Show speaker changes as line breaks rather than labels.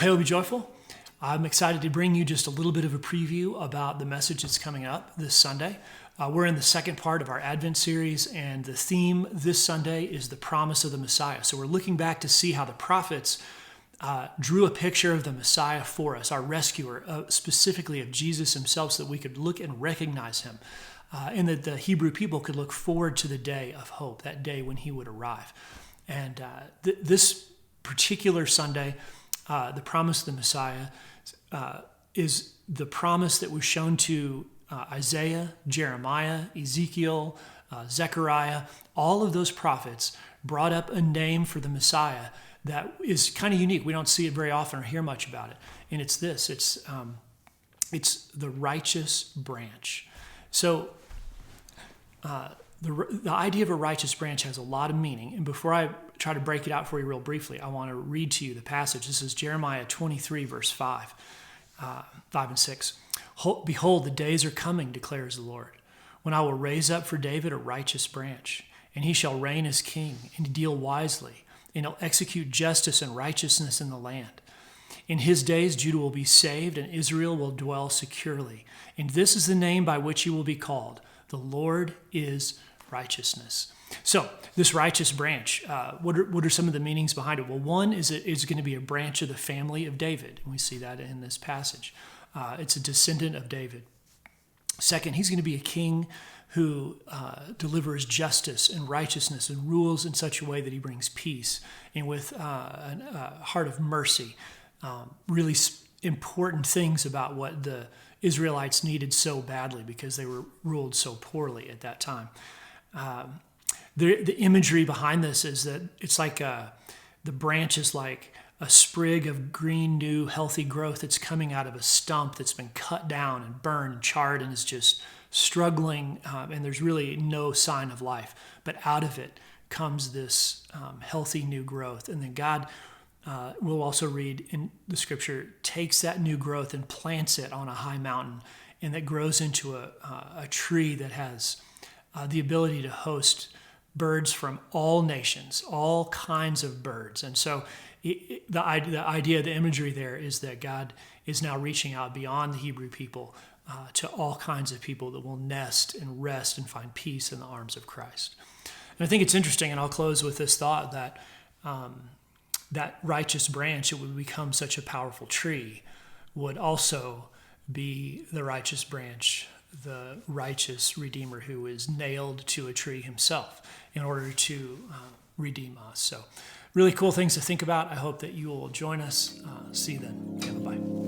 Hail, be joyful. I'm excited to bring you just a little bit of a preview about the message that's coming up this Sunday. We're in the second part of our Advent series, and the theme this Sunday is the promise of the Messiah. So we're looking back to see how the prophets drew a picture of the Messiah for us, our rescuer, specifically of Jesus himself, so that we could look and recognize him, and that the Hebrew people could look forward to the day of hope, that day when he would arrive. And this particular Sunday, the promise of the Messiah is the promise that was shown to Isaiah, Jeremiah, Ezekiel, Zechariah. All of those prophets brought up a name for the Messiah that is kind of unique. We don't see it very often or hear much about it. And it's this, it's the righteous branch. So the idea of a righteous branch has a lot of meaning. And before I try to break it out for you real briefly, I want to read to you the passage. This is Jeremiah 23, verse 5 and 6. Behold, the days are coming, declares the Lord, when I will raise up for David a righteous branch, and he shall reign as king, and deal wisely, and he'll execute justice and righteousness in the land. In his days, Judah will be saved, and Israel will dwell securely. And this is the name by which he will be called. The Lord is righteousness. So this righteous branch, what are some of the meanings behind it? Well, one is it's going to be a branch of the family of David. And we see that in this passage. It's a descendant of David. Second, he's going to be a king who delivers justice and righteousness and rules in such a way that he brings peace, and with a heart of mercy. Really important things about what the Israelites needed so badly because they were ruled so poorly at that time. The imagery behind this is that it's like the branch is like a sprig of green, new, healthy growth that's coming out of a stump that's been cut down and burned and charred and is just struggling, and there's really no sign of life. But out of it comes this healthy new growth. And then God, we'll also read in the scripture, takes that new growth and plants it on a high mountain, and that grows into a tree that has the ability to host birds from all nations, all kinds of birds. And so the idea, the imagery there is that God is now reaching out beyond the Hebrew people to all kinds of people that will nest and rest and find peace in the arms of Christ. And I think it's interesting, and I'll close with this thought, that that righteous branch, it would become such a powerful tree, would also be the righteous branch, the righteous Redeemer who is nailed to a tree himself in order to redeem us. So really cool things to think about. I hope that you will join us. See you then. Okay, bye-bye.